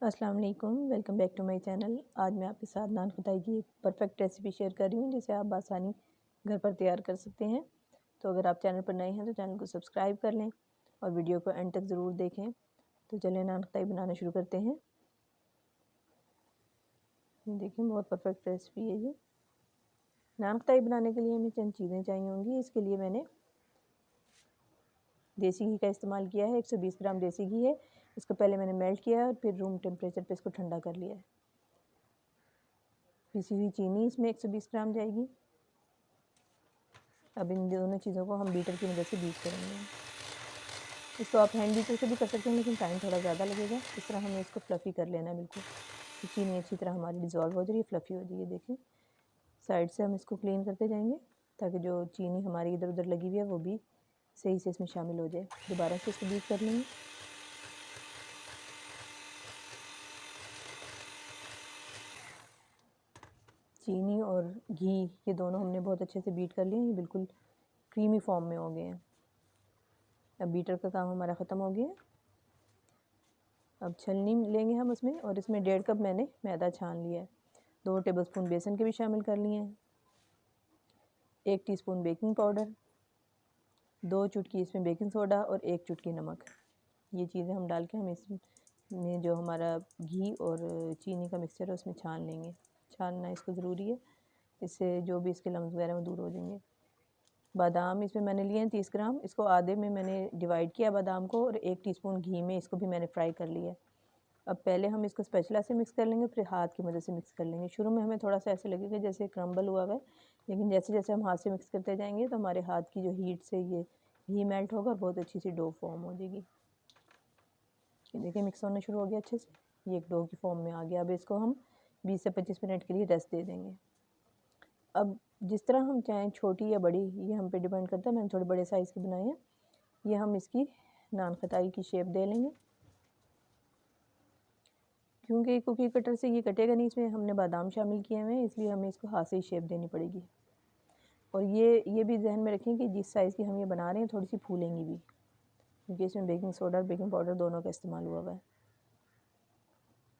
अस्सलाम वालेकुम, welcome back to my channel. आज मैं आपके साथ नान खटाई की एक परफेक्ट रेसिपी शेयर कर रही हूँ जिसे आप आसानी घर पर तैयार कर सकते हैं। तो अगर आप चैनल पर नए हैं तो चैनल को सब्सक्राइब कर लें और वीडियो को एंड तक ज़रूर देखें। तो चलें नान खटाई बनाना शुरू करते हैं। देखिए बहुत परफेक्ट रेसिपी है ये। नान खटाई बनाने के लिए हमें चंद चीज़ें चाहिए होंगी। इसके लिए मैंने देसी घी का इस्तेमाल किया है। 120 ग्राम देसी घी है। इसको पहले मैंने मेल्ट किया है और फिर रूम टेम्परेचर पे इसको ठंडा कर लिया है। पिसी हुई चीनी इसमें 120 ग्राम जाएगी। अब इन दोनों चीज़ों को हम बीटर की मदद से बीट करेंगे। इसको आप हैंड बीटर से भी कर सकते हैं लेकिन टाइम थोड़ा ज़्यादा लगेगा। इस तरह हमें इसको फ्लफ़ी कर लेना है बिल्कुल। तो चीनी अच्छी तरह हमारी डिज़ोल्व हो जाएगी, फ्लफ़ी हो जाएगी। देखिए साइड से हम इसको क्लीन करते जाएंगे ताकि जो चीनी हमारी इधर उधर लगी हुई है वो भी सही से इसमें शामिल हो जाए। दोबारा से इसको बीट कर लेंगे। चीनी और घी ये दोनों हमने बहुत अच्छे से बीट कर लिए। ये बिल्कुल क्रीमी फॉर्म में हो गए हैं। अब बीटर का काम हमारा ख़त्म हो गया है। अब छलनी लेंगे हम उसमें और इसमें 1.5 कप मैंने मैदा छान लिया है। 2 टेबलस्पून बेसन के भी शामिल कर लिए हैं। 1 टीस्पून बेकिंग पाउडर, 2 चुटकी इसमें बेकिंग सोडा और 1 चुटकी नमक। ये चीज़ें हम डाल के हम इसमें जो हमारा घी और चीनी का मिक्सचर है उसमें छान लेंगे। छानना इसको ज़रूरी है, इससे जो भी इसके लम्स वगैरह वो दूर हो जाएंगे। बादाम इसमें मैंने लिए हैं 30 ग्राम। इसको आधे में मैंने डिवाइड किया बादाम को और 1 टीस्पून घी में इसको भी मैंने फ्राई कर लिया है। अब पहले हम इसको स्पैचुला से मिक्स कर लेंगे, फिर हाथ की मदद से मिक्स कर लेंगे। शुरू में हमें थोड़ा सा ऐसे लगेगा जैसे क्रम्बल हुआ है, लेकिन जैसे जैसे हम हाथ से मिक्स करते जाएंगे तो हमारे हाथ की जो हीट से ये घी मेल्ट होगा और बहुत अच्छी सी डो फॉर्म हो जाएगी। ये देखिए मिक्स होना शुरू हो गया अच्छे से, ये एक डो की फॉर्म में आ गया। अब इसको हम 20 से 25 मिनट के लिए रेस्ट दे देंगे। अब जिस तरह हम चाहें छोटी या बड़ी, ये हम पे डिपेंड करता है। मैंने थोड़े बड़े साइज़ की बनाई है। ये हम इसकी नान खटाई की शेप दे लेंगे। क्योंकि कुकी कटर से ये कटेगा नहीं, इसमें हमने बादाम शामिल किए हुए हैं, इसलिए हमें इसको हाथ से ही शेप देनी पड़ेगी। और ये भी जहन में रखें कि जिस साइज़ की हम ये बना रहे हैं थोड़ी सी फूलेंगी भी, क्योंकि इसमें बेकिंग सोडा और बेकिंग पाउडर दोनों का इस्तेमाल हुआ है।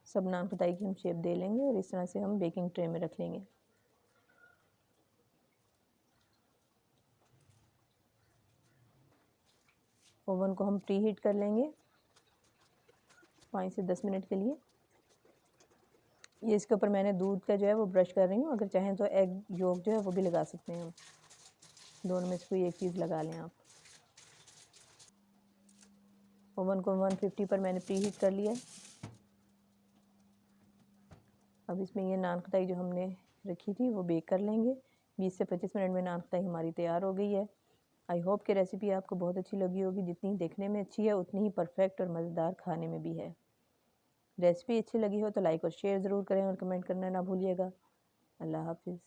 सब नान खटाई की हम शेप दे लेंगे और इस तरह से हम बेकिंग ट्रे में रख लेंगे। ओवन को हम प्री हीट कर लेंगे 5 से 10 मिनट के लिए। ये इसके ऊपर मैंने दूध का जो है वो ब्रश कर रही हूँ। अगर चाहें तो एग योक जो है वो भी लगा सकते हैं हम। दोनों में से कोई एक चीज़ लगा लें आप। ओवन को 150 पर मैंने प्री हीट कर लिया है। अब इसमें ये नान खटाई जो हमने रखी थी वो बेक कर लेंगे। 20 से 25 मिनट में नान खटाई हमारी तैयार हो गई है। आई होप कि रेसिपी आपको बहुत अच्छी लगी होगी। जितनी देखने में अच्छी है उतनी ही परफेक्ट और मज़ेदार खाने में भी है। रेसिपी अच्छी लगी हो तो लाइक और शेयर ज़रूर करें और कमेंट करना ना भूलिएगा। अल्लाह हाफिज़।